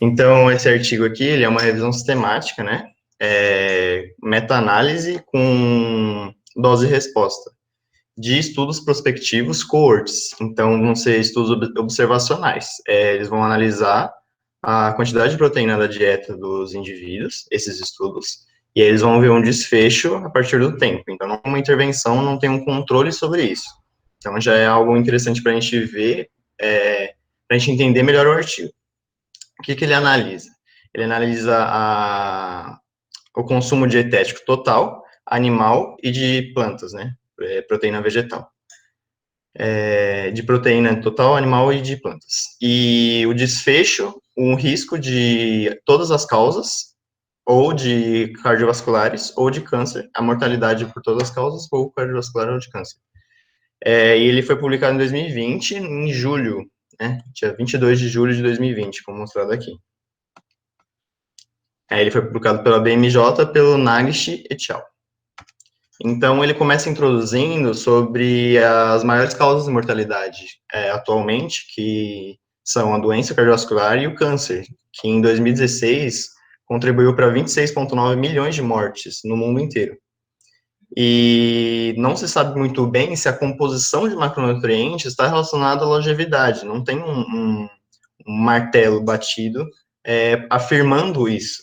Então, esse artigo aqui, ele é uma revisão sistemática, né? Meta-análise com dose e resposta de estudos prospectivos cohorts. Então, vão ser estudos observacionais. Eles vão analisar a quantidade de proteína da dieta dos indivíduos, esses estudos, e aí eles vão ver um desfecho a partir do tempo. Então, não é uma intervenção, não tem um controle sobre isso. Então, já é algo interessante para a gente ver, para a gente entender melhor o artigo. O que ele analisa? Ele analisa o consumo dietético total, animal e de plantas, né? Proteína vegetal. De proteína total, animal e de plantas. E o desfecho, um risco de todas as causas, ou de cardiovasculares, ou de câncer, a mortalidade por todas as causas, ou cardiovascular ou de câncer. E ele foi publicado em 2020, em julho, né? Dia 22 de julho de 2020, como mostrado aqui. Ele foi publicado pela BMJ, pelo Nagish et al. Então, ele começa introduzindo sobre as maiores causas de mortalidade atualmente, que são a doença cardiovascular e o câncer, que em 2016 contribuiu para 26,9 milhões de mortes no mundo inteiro. E não se sabe muito bem se a composição de macronutrientes está relacionada à longevidade, não tem um martelo batido afirmando isso.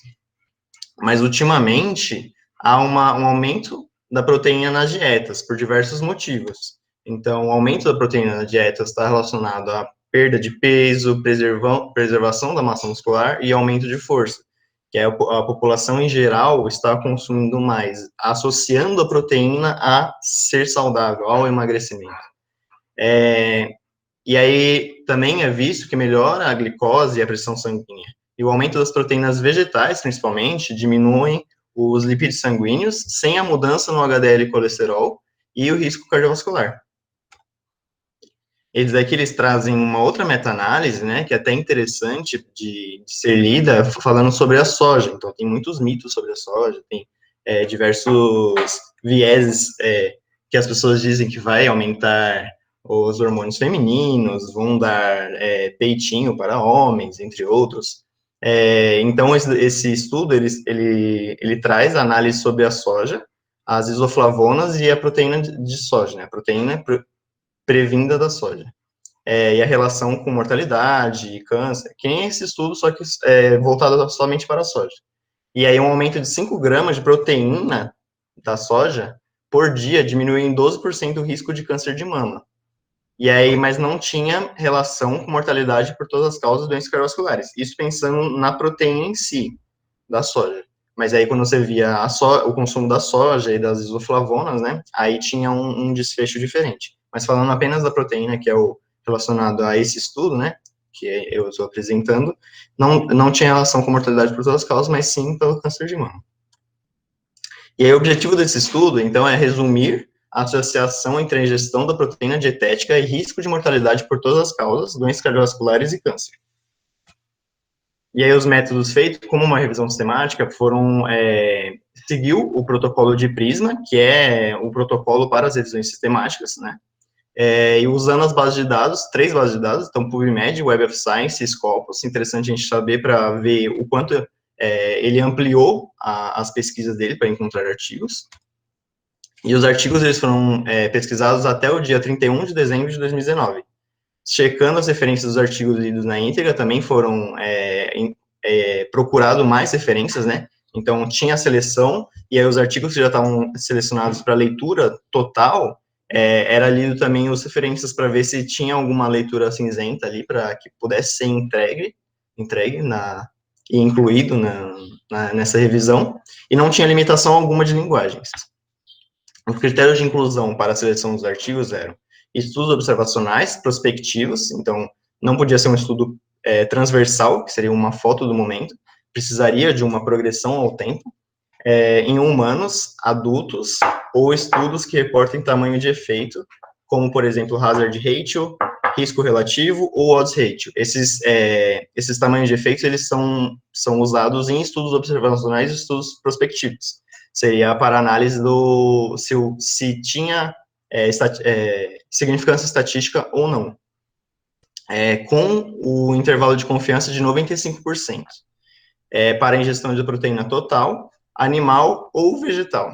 Mas, ultimamente, há um aumento da proteína nas dietas, por diversos motivos. Então, o aumento da proteína nas dietas está relacionado à perda de peso, preservação da massa muscular e aumento de força, que a população em geral está consumindo mais, associando a proteína a ser saudável, ao emagrecimento. E aí, também é visto que melhora a glicose e a pressão sanguínea. E o aumento das proteínas vegetais, principalmente, diminuem os lipídios sanguíneos, sem a mudança no HDL e colesterol, e o risco cardiovascular. Eles trazem uma outra meta-análise, né, que é até interessante de ser lida, falando sobre a soja. Então, tem muitos mitos sobre a soja, tem diversos vieses que as pessoas dizem que vai aumentar os hormônios femininos, vão dar peitinho para homens, entre outros. Então, esse estudo, ele traz análise sobre a soja, as isoflavonas e a proteína de soja, né, a proteína previnda da soja. E a relação com mortalidade e câncer, que nem esse estudo, só que voltado somente para a soja. E aí um aumento de 5 gramas de proteína da soja por dia diminui em 12% o risco de câncer de mama. E aí, mas não tinha relação com mortalidade por todas as causas de doenças cardiovasculares. Isso pensando na proteína em si, da soja. Mas aí, quando você via o consumo da soja e das isoflavonas, né, aí tinha um desfecho diferente. Mas falando apenas da proteína, que é o relacionado a esse estudo, né, que eu estou apresentando, não tinha relação com mortalidade por todas as causas, mas sim pelo câncer de mama. E aí, o objetivo desse estudo, então, é resumir a associação entre a ingestão da proteína dietética e risco de mortalidade por todas as causas, doenças cardiovasculares e câncer. E aí, os métodos feitos, como uma revisão sistemática, foram seguiu o protocolo de PRISMA, que é o protocolo para as revisões sistemáticas, né? E usando as bases de dados, 3 bases de dados, então PubMed, Web of Science e Scopus, interessante a gente saber para ver o quanto ele ampliou as pesquisas dele para encontrar artigos. E os artigos eles foram pesquisados até o dia 31 de dezembro de 2019. Checando as referências dos artigos lidos na íntegra, também foram procurado mais referências, né? Então, tinha a seleção, e aí os artigos que já estavam selecionados para leitura total, era lido também as referências para ver se tinha alguma leitura cinzenta ali, para que pudesse ser entregue e incluído nessa revisão, e não tinha limitação alguma de linguagens. Os critérios de inclusão para a seleção dos artigos eram estudos observacionais, prospectivos, então não podia ser um estudo transversal, que seria uma foto do momento, precisaria de uma progressão ao tempo, em humanos, adultos, ou estudos que reportem tamanho de efeito, como, por exemplo, hazard ratio, risco relativo ou odds ratio. Esses tamanhos de efeitos, eles são usados em estudos observacionais e estudos prospectivos. Seria para análise se tinha significância estatística ou não. com o intervalo de confiança de 95%, para a ingestão de proteína total, animal ou vegetal.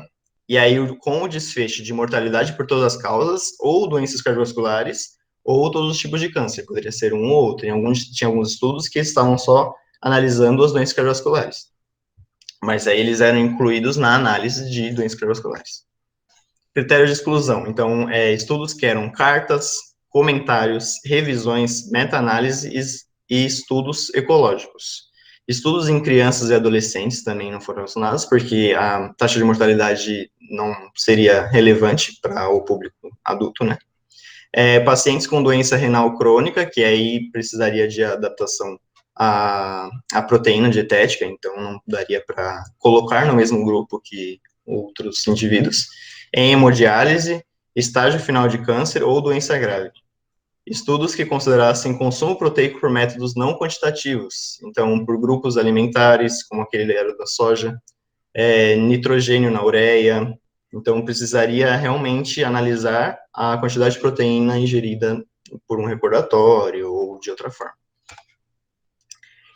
E aí, com o desfecho de mortalidade por todas as causas, ou doenças cardiovasculares, ou todos os tipos de câncer, poderia ser um ou outro. Tinha alguns estudos que estavam só analisando as doenças cardiovasculares, mas aí eles eram incluídos na análise de doenças cardiovasculares. Critérios de exclusão, então, estudos que eram cartas, comentários, revisões, meta-análises e estudos ecológicos. Estudos em crianças e adolescentes também não foram relacionados, porque a taxa de mortalidade não seria relevante para o público adulto, né? Pacientes com doença renal crônica, que aí precisaria de adaptação à proteína dietética, então não daria para colocar no mesmo grupo que outros indivíduos. Em hemodiálise, estágio final de câncer ou doença grave. Estudos que considerassem consumo proteico por métodos não quantitativos, então, por grupos alimentares, como aquele era da soja, nitrogênio na ureia, então precisaria realmente analisar a quantidade de proteína ingerida por um recordatório ou de outra forma.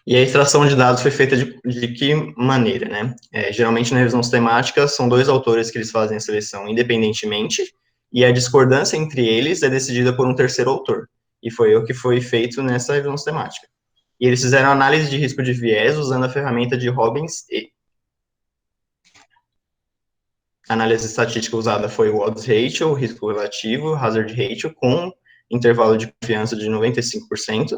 E a extração de dados foi feita de que maneira, né? Geralmente na revisão sistemática são dois autores que eles fazem a seleção independentemente, e a discordância entre eles é decidida por um terceiro autor. E foi o que foi feito nessa revisão sistemática. E eles fizeram análise de risco de viés usando a ferramenta de Robbins E. A análise estatística usada foi o odds ratio, risco relativo, hazard ratio, com intervalo de confiança de 95%.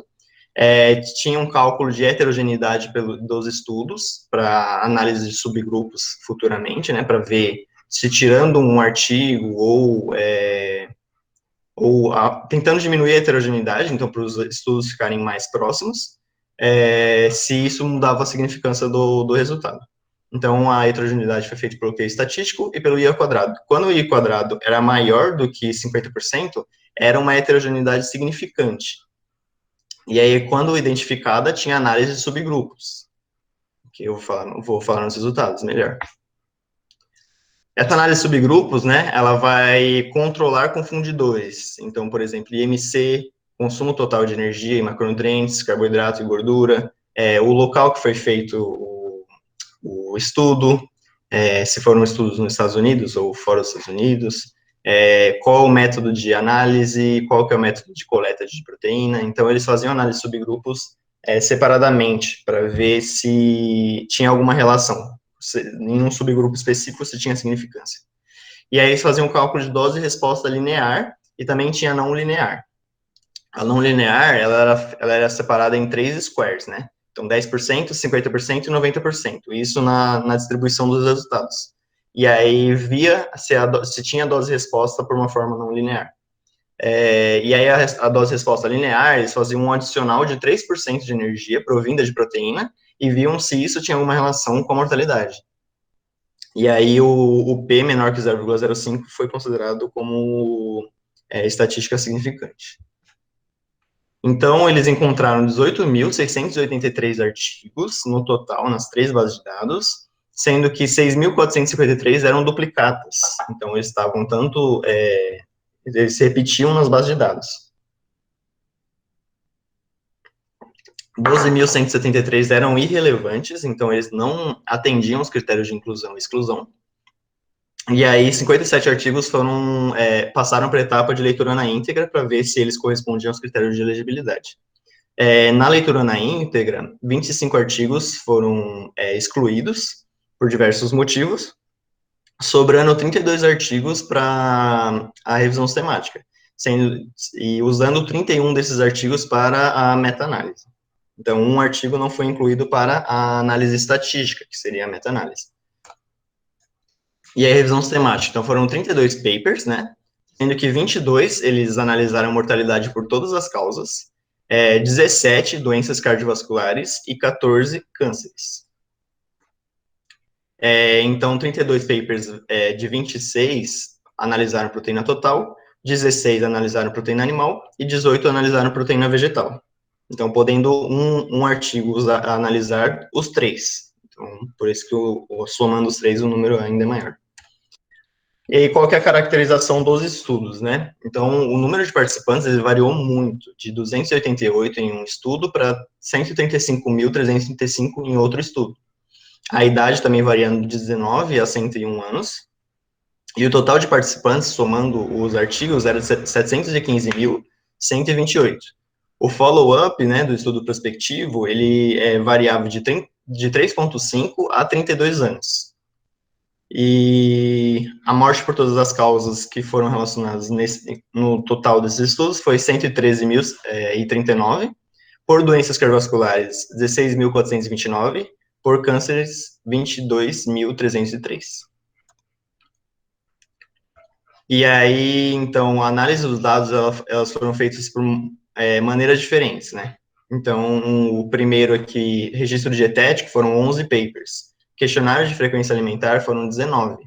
Tinha um cálculo de heterogeneidade dos estudos para análise de subgrupos futuramente, né, para ver se tirando um artigo tentando diminuir a heterogeneidade, então para os estudos ficarem mais próximos, se isso mudava a significância do resultado. Então, a heterogeneidade foi feita pelo QI estatístico e pelo I ao quadrado. Quando o I ao quadrado era maior do que 50%, era uma heterogeneidade significante. E aí, quando identificada, tinha análise de subgrupos, que eu vou falar nos resultados melhor. Essa análise de subgrupos, né, ela vai controlar confundidores. Então, por exemplo, IMC, consumo total de energia e macronutrientes, carboidrato e gordura, o local que foi feito o estudo, se foram estudos nos Estados Unidos ou fora dos Estados Unidos, qual o método de análise, qual que é o método de coleta de proteína. Então, eles faziam análise de subgrupos separadamente, para ver se tinha alguma relação, em um subgrupo específico, se tinha significância. E aí, eles faziam um cálculo de dose e resposta linear, e também tinha não linear. A não linear, ela era separada em 3 squares, né? Então, 10%, 50% e 90%. Isso na distribuição dos resultados. E aí, via se tinha dose-resposta por uma forma não linear. E aí, a dose-resposta linear, eles faziam um adicional de 3% de energia provinda de proteína e viam se isso tinha alguma relação com a mortalidade. E aí, o P menor que 0,05 foi considerado como estatística significante. Então, eles encontraram 18.683 artigos no total, nas 3 bases de dados, sendo que 6.453 eram duplicatas. Então, eles estavam eles se repetiam nas bases de dados. 12.173 eram irrelevantes, então eles não atendiam os critérios de inclusão e exclusão. E aí, 57 artigos passaram para a etapa de leitura na íntegra para ver se eles correspondiam aos critérios de elegibilidade. Na leitura na íntegra, 25 artigos foram excluídos por diversos motivos, sobrando 32 artigos para a revisão sistemática, e usando 31 desses artigos para a meta-análise. Então, um artigo não foi incluído para a análise estatística, que seria a meta-análise. E a revisão sistemática, então foram 32 papers, né, sendo que 22 eles analisaram mortalidade por todas as causas, 17 doenças cardiovasculares e 14 cânceres. Então, 32 papers de 26 analisaram proteína total, 16 analisaram proteína animal e 18 analisaram proteína vegetal. Então, podendo um artigo analisar os 3. Então, por isso que somando os 3, o número ainda é maior. E aí, qual que é a caracterização dos estudos, né? Então, o número de participantes ele variou muito, de 288 em um estudo para 135.335 em outro estudo. A idade também variando de 19 a 101 anos, e o total de participantes, somando os artigos, era 715.128. O follow-up, né, do estudo prospectivo, ele variava de 3,5 a 32 anos. E a morte por todas as causas que foram relacionadas no total desses estudos foi 113.039, por doenças cardiovasculares, 16.429, por cânceres, 22.303. E aí, então, a análise dos dados, elas foram feitas por maneiras diferentes, né? Então, o primeiro aqui, registro dietético, foram 11 papers. Questionário de frequência alimentar foram 19.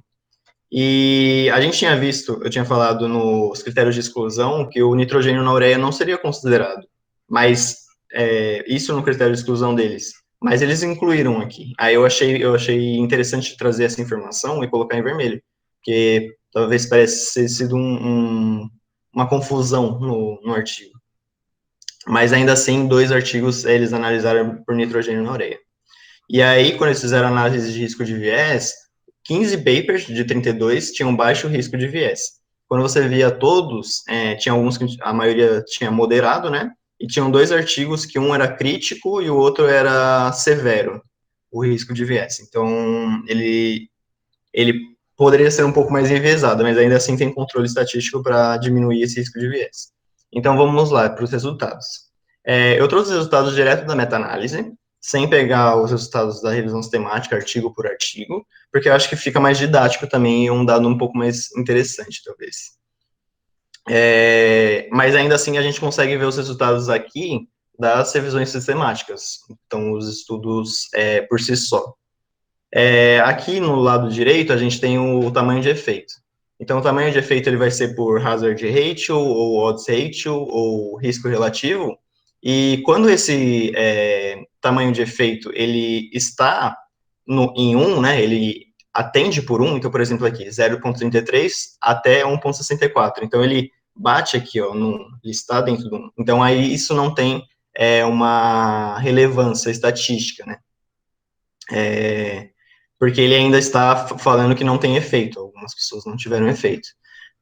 E a gente tinha visto, eu tinha falado nos critérios de exclusão, que o nitrogênio na ureia não seria considerado. Mas, isso no critério de exclusão deles. Mas eles incluíram aqui. Aí eu achei interessante trazer essa informação e colocar em vermelho. Porque talvez pareça ter sido uma confusão no artigo. Mas ainda assim, 2 artigos eles analisaram por nitrogênio na ureia. E aí, quando eles fizeram análise de risco de viés, 15 papers de 32 tinham baixo risco de viés. Quando você via todos, tinha alguns que a maioria tinha moderado, né? E tinham 2 artigos que um era crítico e o outro era severo, o risco de viés. Então, ele poderia ser um pouco mais enviesado, mas ainda assim tem controle estatístico para diminuir esse risco de viés. Então, vamos lá para os resultados. Eu trouxe os resultados direto da meta-análise, sem pegar os resultados da revisão sistemática, artigo por artigo, porque eu acho que fica mais didático também e um dado um pouco mais interessante, talvez. Mas ainda assim a gente consegue ver os resultados aqui das revisões sistemáticas, então os estudos por si só. Aqui no lado direito a gente tem o tamanho de efeito. Então o tamanho de efeito ele vai ser por hazard ratio, ou odds ratio, ou risco relativo, e quando esse tamanho de efeito ele está em 1, né, ele atende por 1, então, por exemplo, aqui, 0,33 até 1,64. Então, ele bate aqui, ó, ele está dentro do 1. Então, aí isso não tem uma relevância estatística, né? Porque ele ainda está falando que não tem efeito, algumas pessoas não tiveram efeito.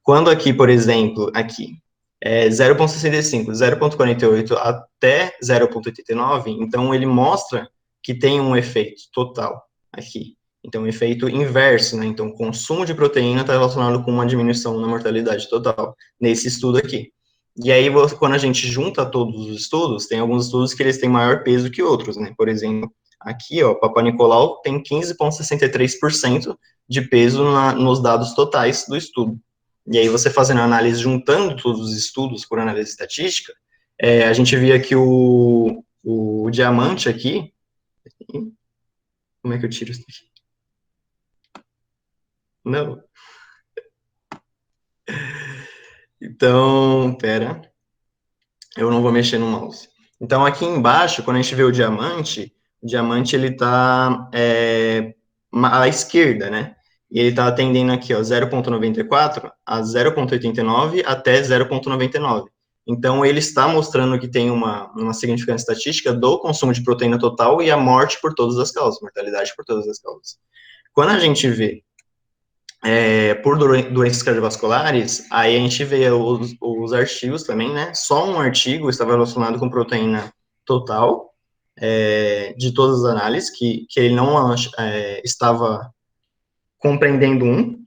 Quando aqui, por exemplo, aqui, 0,65, 0,48 até 0,89, então ele mostra que tem um efeito total aqui. Então, efeito inverso, né? Então, o consumo de proteína está relacionado com uma diminuição na mortalidade total, nesse estudo aqui. E aí, quando a gente junta todos os estudos, tem alguns estudos que eles têm maior peso que outros, né? Por exemplo, aqui, ó, Papa Nicolau tem 15,63% de peso nos dados totais do estudo. E aí, você fazendo a análise, juntando todos os estudos por análise estatística, a gente via que o diamante aqui, como é que eu tiro isso aqui? Não. Então, pera, eu não vou mexer no mouse. Então, aqui embaixo, quando a gente vê o diamante ele tá à esquerda, né? E ele tá atendendo aqui, ó, 0,94 a 0,89 até 0,99. Então, ele está mostrando que tem uma significância estatística do consumo de proteína total e a morte por todas as causas, mortalidade por todas as causas. Quando a gente vê por doenças cardiovasculares, aí a gente vê os artigos também, né? Só um artigo estava relacionado com proteína total, de todas as análises, que ele não estava compreendendo um.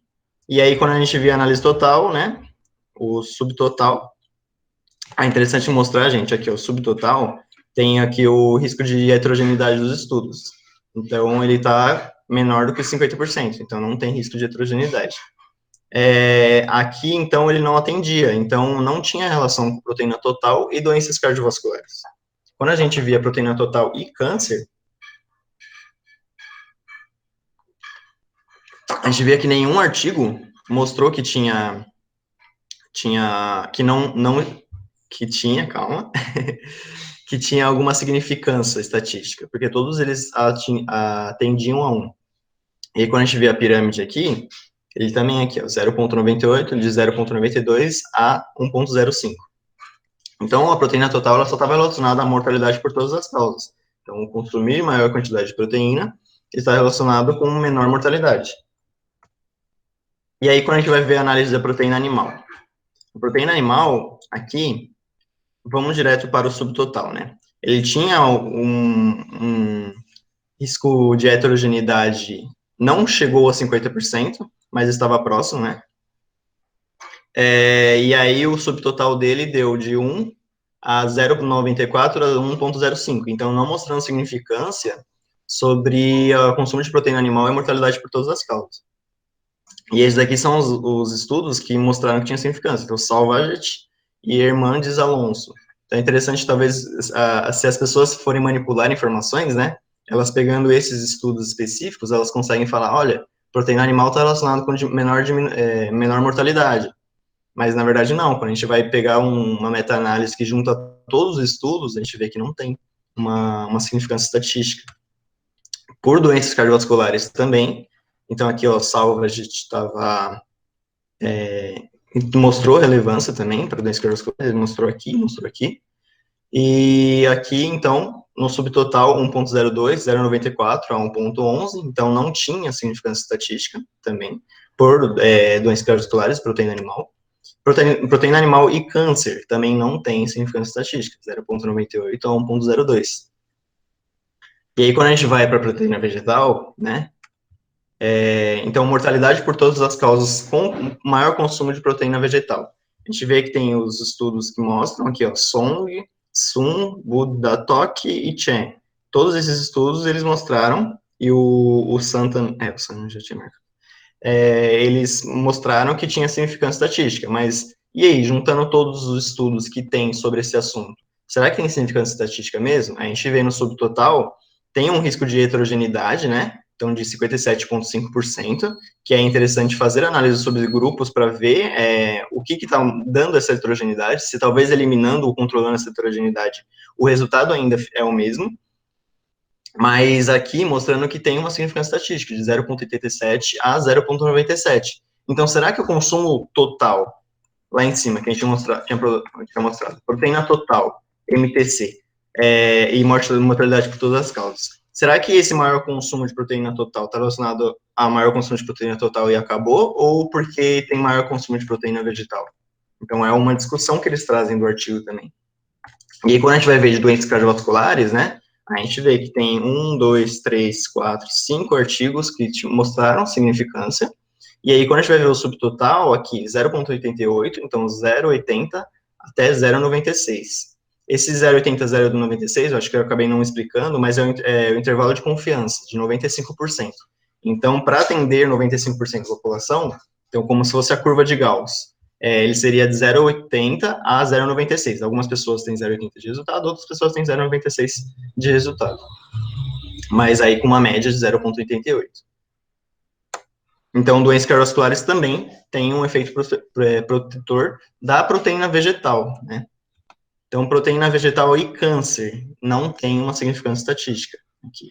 E aí, quando a gente vê a análise total, né? O subtotal, é interessante mostrar, gente, aqui, o subtotal, tem aqui o risco de heterogeneidade dos estudos. Então, ele está menor do que 50%, então não tem risco de heterogeneidade. Aqui, então, ele não atendia, então não tinha relação com proteína total e doenças cardiovasculares. Quando a gente via proteína total e câncer, a gente via que nenhum artigo mostrou que calma, que tinha alguma significância estatística, porque todos eles atendiam a 1. E aí, quando a gente vê a pirâmide aqui, Ele também é aqui, ó, 0,98, de 0,92 a 1,05. Então, a proteína total ela só estava relacionada à mortalidade por todas as causas. Então, consumir maior quantidade de proteína está relacionado com menor mortalidade. E aí, quando a gente vai ver a análise da proteína animal. A proteína animal, aqui, vamos direto para o subtotal, né? Ele tinha um risco de heterogeneidade, não chegou a 50%, mas estava próximo, né? E aí, o subtotal dele deu de 1 a 0,94 a 1,05. Então, não mostrando significância sobre o consumo de proteína animal e a mortalidade por todas as causas. E esses daqui são os estudos que mostraram que tinha significância. Então, Salvaget e Hermandes Alonso. Então, é interessante, talvez, se as pessoas forem manipular informações, né, elas pegando esses estudos específicos, elas conseguem falar, olha, proteína animal está relacionada com menor mortalidade. Mas, na verdade, não. Quando a gente vai pegar uma meta-análise que junta todos os estudos, a gente vê que não tem uma significância estatística. Por doenças cardiovasculares também. Então, aqui, ó, Salva, a gente estava... mostrou relevância também para doenças cardiovasculares, ele mostrou aqui. E aqui, então, no subtotal, 1,02, 0,94 a 1,11, então não tinha significância estatística também, por doenças cardiovasculares, proteína animal. Proteína animal e câncer também não tem significância estatística, 0,98 a 1,02. E aí, quando a gente vai para a proteína vegetal, né, então, mortalidade por todas as causas com maior consumo de proteína vegetal. A gente vê que tem os estudos que mostram aqui, ó, Song, Sun, Buddha, Tok e Chen. Todos esses estudos, eles mostraram, e o Santan, o Santan já tinha marcado, eles mostraram que tinha significância estatística, mas e aí, juntando todos os estudos que tem sobre esse assunto, será que tem significância estatística mesmo? A gente vê no subtotal, tem um risco de heterogeneidade, né, então de 57,5%, que é interessante fazer análise sobre grupos para ver o que está dando essa heterogeneidade, se talvez eliminando ou controlando essa heterogeneidade, o resultado ainda é o mesmo, mas aqui mostrando que tem uma significância estatística, de 0,87 a 0,97. Então, será que o consumo total, lá em cima, que a gente tinha mostrado, proteína total, MTC, e mortalidade por todas as causas, será que esse maior consumo de proteína total está relacionado a maior consumo de proteína total e acabou, ou porque tem maior consumo de proteína vegetal? Então, é uma discussão que eles trazem do artigo também. E aí, quando a gente vai ver de doenças cardiovasculares, né, a gente vê que tem 1, 2, 3, 4, 5 artigos que mostraram significância, e aí quando a gente vai ver o subtotal, aqui 0,88, então 0,80 até 0,96. Esse 0,80 a 0,96, eu acho que eu acabei não explicando, mas é o intervalo de confiança, de 95%. Então, para atender 95% da população, então como se fosse a curva de Gauss, ele seria de 0,80 a 0,96. Algumas pessoas têm 0,80 de resultado, outras pessoas têm 0,96 de resultado. Mas aí com uma média de 0,88. Então, doenças cardiovasculares também têm um efeito protetor da proteína vegetal, né? Então, proteína vegetal e câncer não tem uma significância estatística aqui.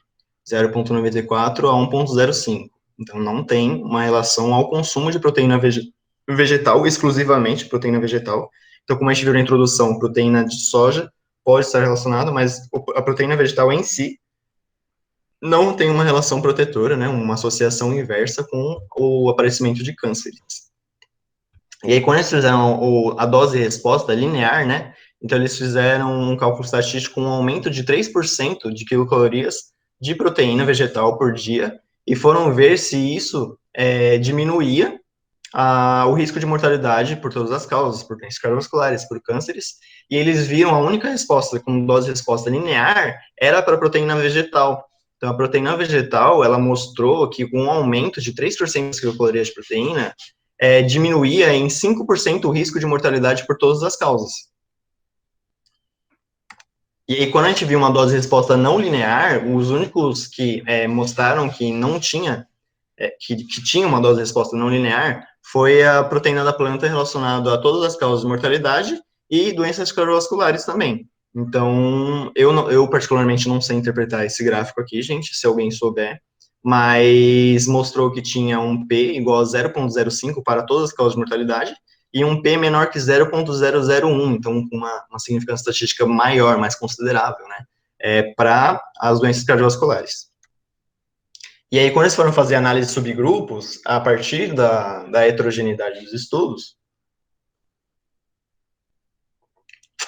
0,94 a 1,05. Então, não tem uma relação ao consumo de proteína vegetal, exclusivamente proteína vegetal. Então, como a gente viu na introdução, proteína de soja pode estar relacionada, mas a proteína vegetal em si não tem uma relação protetora, né, uma associação inversa com o aparecimento de cânceres. E aí, quando eles fizeram a dose-resposta linear, né, então eles fizeram um cálculo estatístico com um aumento de 3% de quilocalorias de proteína vegetal por dia, e foram ver se isso diminuía o risco de mortalidade por todas as causas, por doenças cardiovasculares, por cânceres, e eles viram a única resposta com dose-resposta linear era para a proteína vegetal. Então, a proteína vegetal, ela mostrou que com um aumento de 3% das quilocalorias de proteína, diminuía em 5% o risco de mortalidade por todas as causas. E aí, quando a gente viu uma dose-resposta não linear, os únicos que mostraram que não tinha, que tinha uma dose-resposta não linear, foi a proteína da planta relacionada a todas as causas de mortalidade e doenças cardiovasculares também. Então, eu particularmente não sei interpretar esse gráfico aqui, gente, se alguém souber, mas mostrou que tinha um P igual a 0,05 para todas as causas de mortalidade, e um P menor que 0,001, então uma significância estatística maior, mais considerável, né, para as doenças cardiovasculares. E aí, quando eles foram fazer análise de subgrupos, a partir da heterogeneidade dos estudos,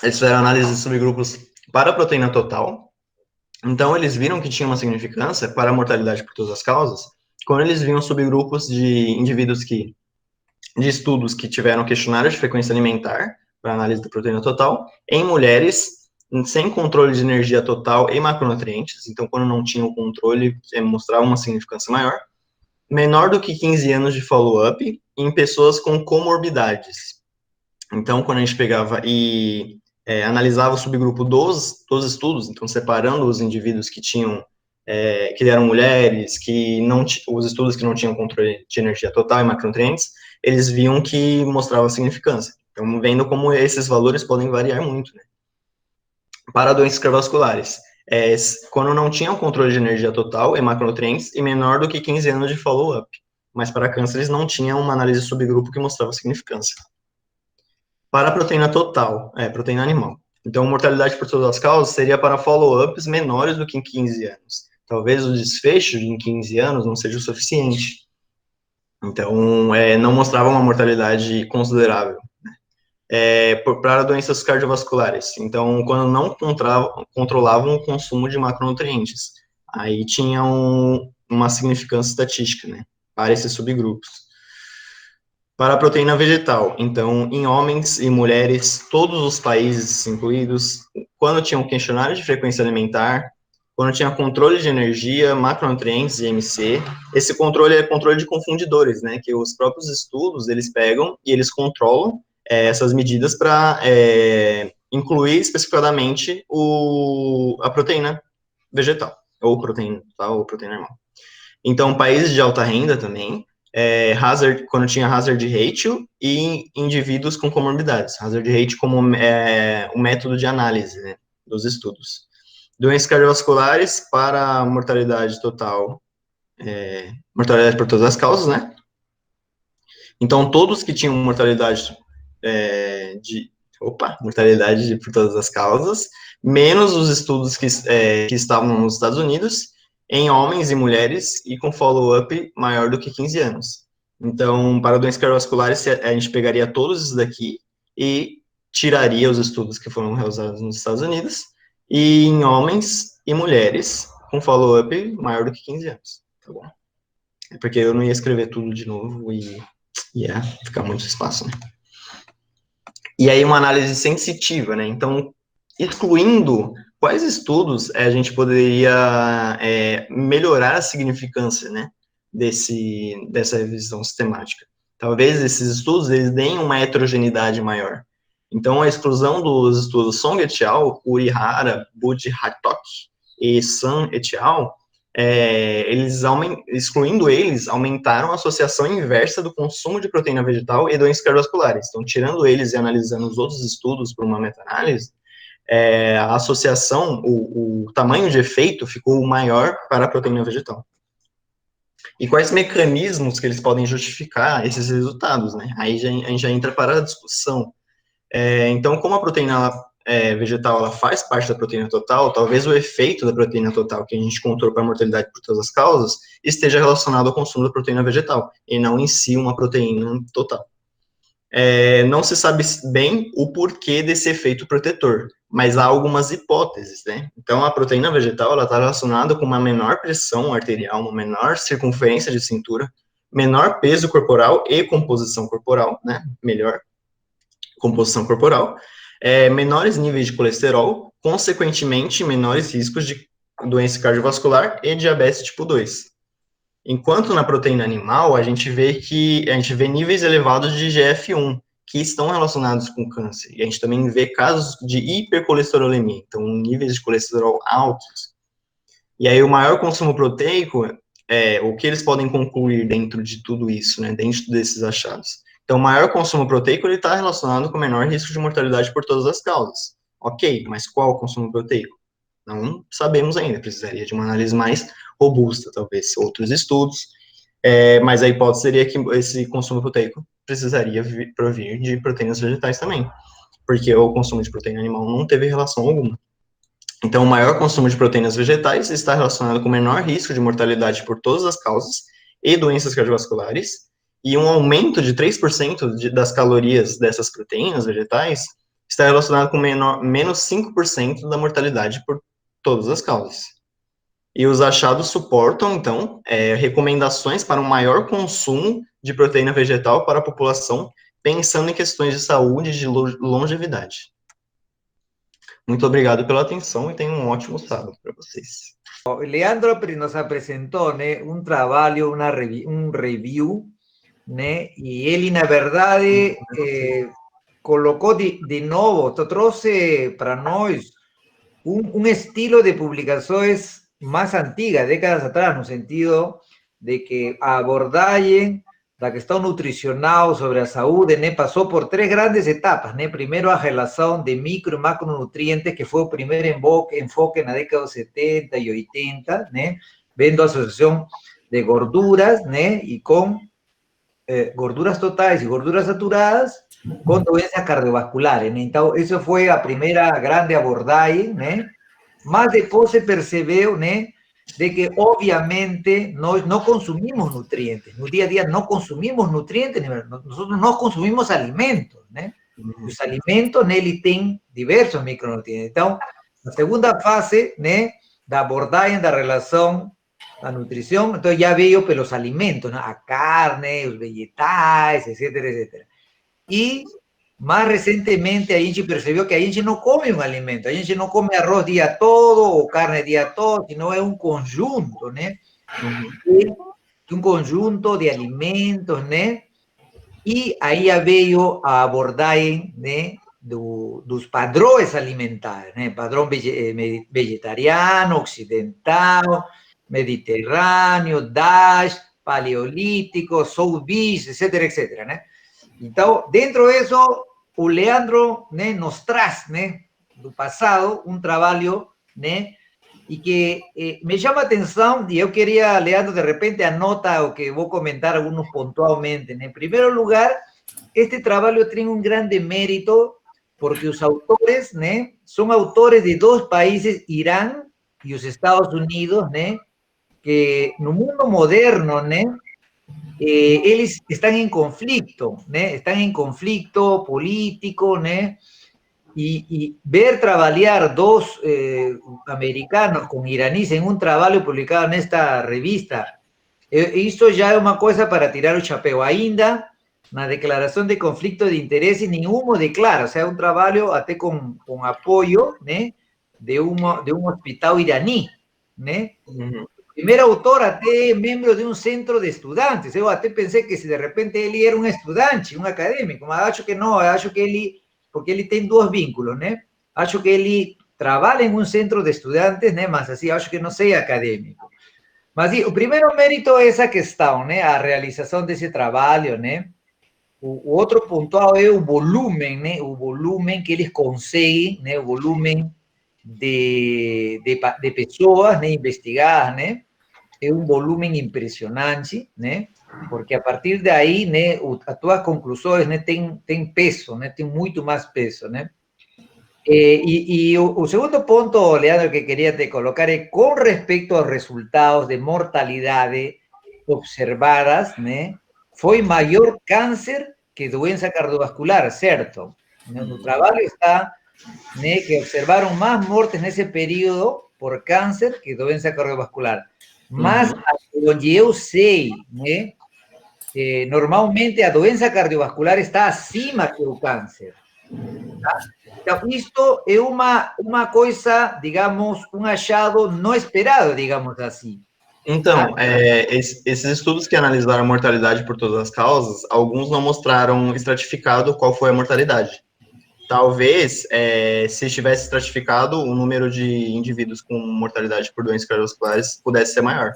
eles fizeram análise de subgrupos para a proteína total. Então, eles viram que tinha uma significância para a mortalidade por todas as causas, quando eles viam subgrupos de indivíduos de estudos que tiveram questionário de frequência alimentar, para análise da proteína total, em mulheres sem controle de energia total e macronutrientes, então, quando não tinha o controle, mostrava uma significância maior, menor do que 15 anos de follow-up em pessoas com comorbidades. Então, quando a gente pegava e analisava o subgrupo dos estudos, então separando os indivíduos que tinham, que eram mulheres, os estudos que não tinham controle de energia total e macronutrientes, eles viam que mostrava significância. Então, vendo como esses valores podem variar muito, né? Para doenças cardiovasculares, quando não tinham controle de energia total e macronutrientes e menor do que 15 anos de follow-up. Mas para cânceres não tinha uma análise de subgrupo que mostrava significância. Para a proteína total, proteína animal. Então, mortalidade por todas as causas seria para follow-ups menores do que em 15 anos. Talvez o desfecho em 15 anos não seja o suficiente. Então, não mostrava uma mortalidade considerável. Para doenças cardiovasculares. Então, quando não controlavam o consumo de macronutrientes, aí tinha uma significância estatística, né, para esses subgrupos. Para a proteína vegetal, então, em homens e mulheres, todos os países incluídos, quando tinha um questionário de frequência alimentar, quando tinha controle de energia, macronutrientes e IMC, esse controle é controle de confundidores, né, que os próprios estudos, eles pegam e eles controlam essas medidas para incluir especificadamente a proteína vegetal, ou proteína tal, ou proteína animal. Então, países de alta renda também, quando tinha hazard ratio e indivíduos com comorbidades. Hazard ratio como o método de análise, né, dos estudos. Doenças cardiovasculares para mortalidade total, mortalidade por todas as causas, né? Então, todos que tinham mortalidade mortalidade por todas as causas, menos os estudos que estavam nos Estados Unidos, em homens e mulheres, e com follow-up maior do que 15 anos. Então, para doenças cardiovasculares, a gente pegaria todos esses daqui e tiraria os estudos que foram realizados nos Estados Unidos, e em homens e mulheres, com follow-up maior do que 15 anos, tá bom? É porque eu não ia escrever tudo de novo e ia ficar muito espaço, né? E aí uma análise sensitiva, né? Então, excluindo quais estudos a gente poderia melhorar a significância, né, dessa revisão sistemática. Talvez esses estudos eles deem uma heterogeneidade maior. Então, a exclusão dos estudos Song et al., Urihara, Budhatok e Sun et al., excluindo eles, aumentaram a associação inversa do consumo de proteína vegetal e doenças cardiovasculares. Então, tirando eles e analisando os outros estudos por uma meta-análise, a associação, o tamanho de efeito ficou maior para a proteína vegetal. E quais mecanismos que eles podem justificar esses resultados, né? Aí a gente já entra para a discussão. Então, como a proteína vegetal ela faz parte da proteína total, talvez o efeito da proteína total que a gente encontrou para a mortalidade por todas as causas esteja relacionado ao consumo da proteína vegetal, e não em si uma proteína total. Não se sabe bem o porquê desse efeito protetor, mas há algumas hipóteses, né? Então, a proteína vegetal, ela está relacionada com uma menor pressão arterial, uma menor circunferência de cintura, menor peso corporal e composição corporal, né? Melhor composição corporal, menores níveis de colesterol, consequentemente, menores riscos de doença cardiovascular e diabetes tipo 2. Enquanto na proteína animal, a gente vê níveis elevados de IGF-1, que estão relacionados com câncer. E a gente também vê casos de hipercolesterolemia, então níveis de colesterol altos. E aí o maior consumo proteico, o que eles podem concluir dentro de tudo isso, né, dentro desses achados? Então, o maior consumo proteico está relacionado com menor risco de mortalidade por todas as causas. Ok, mas qual o consumo proteico? Não sabemos ainda, precisaria de uma análise mais robusta, talvez outros estudos, mas a hipótese seria que esse consumo proteico precisaria provir de proteínas vegetais também, porque o consumo de proteína animal não teve relação alguma. Então, o maior consumo de proteínas vegetais está relacionado com menor risco de mortalidade por todas as causas e doenças cardiovasculares, e um aumento de 3% das calorias dessas proteínas vegetais está relacionado com menos 5% da mortalidade por todas as causas. E os achados suportam, então, recomendações para um maior consumo de proteína vegetal para a população, pensando em questões de saúde e de longevidade. Muito obrigado pela atenção e tenham um ótimo sábado para vocês. Leandro nos apresentou, né, um trabalho, um review, né, e ele, na verdade, colocou de novo, trouxe para nós un estilo de publicaciones más antiguas, décadas atrás, no sentido de que a abordagem da questão nutricional sobre a saúde, né, passou por três grandes etapas, né? Primeiro a relação de micro e macronutrientes, que foi o primeiro enfoque na década de 70 e 80, né? Vendo a associação de gorduras, né? E com gorduras totais e gorduras saturadas com doenças cardiovasculares, né? Então, isso foi a primeira grande abordagem, né? Mas depois se percebeu, né, de que, obviamente, nós não consumimos nutrientes. No dia a dia não consumimos nutrientes, nosotros não consumimos alimentos, né? Os alimentos, nele têm diversos micronutrientes. Então, a segunda fase, né, da abordagem da relação da nutrição, então já veio pelos alimentos, né? A carne, os vegetais, etcétera, etcétera. E mais recentemente a gente percebeu que a gente não come um alimento, a gente não come arroz o dia todo ou carne o dia todo, senão é um conjunto, né? Um conjunto de alimentos, né? E aí já veio a abordagem, né, dos padrões alimentares, né? Padrão vegetariano, ocidental, mediterrâneo, DASH, paleolítico, South Beach, etcétera, etcétera, né? Então, dentro disso, o Leandro, né, nos traz, né, do passado, um trabalho, né, e que me chama a atenção, e eu queria, Leandro, de repente anota o que vou comentar alguns pontualmente, né? Em primeiro lugar, este trabalho tem um grande mérito, porque os autores, né, são autores de dois países, Irã e os Estados Unidos, né, que no mundo moderno, né, eles estão em conflito, né? Estão em conflito político, né? E ver trabalhar dos americanos com iraníes em um trabalho publicado nesta revista, isso já é uma coisa para tirar o chapéu. Ainda na declaração de conflito de interesse, nenhum declara, ou seja, é um trabalho até com apoio, né? De um hospital iraní, né? Primeiro autor até membro de um centro de estudantes. Eu até pensei que se de repente ele era um estudante, um acadêmico, mas acho que não, acho que ele, porque ele tem dois vínculos, né? Acho que ele trabalha em um centro de estudantes, né? Mas assim, acho que não sei acadêmico. Mas o primeiro mérito é essa questão, né? A realização desse trabalho, né? O outro pontual é o volume, né? O volume que eles conseguem, né? O volume de pessoas, né? Investigadas, né? É um volume impressionante, né? Porque a partir daí, né, as tuas conclusões, né, tem peso, né? Tem muito mais peso, né? E o segundo ponto, Leandro, que queria te colocar é com respeito aos resultados de mortalidade observadas, né? Foi maior câncer que doença cardiovascular, certo? No trabalho está, né, que observaram mais mortes nesse período por câncer que doença cardiovascular. Mas, onde eu sei, né, normalmente a doença cardiovascular está acima que o câncer. Tá? Então, isto é uma coisa, digamos, um achado não esperado, digamos assim. Então, esses estudos que analisaram a mortalidade por todas as causas, alguns não mostraram estratificado qual foi a mortalidade. Talvez, se tivesse estratificado, o número de indivíduos com mortalidade por doenças cardiovasculares pudesse ser maior.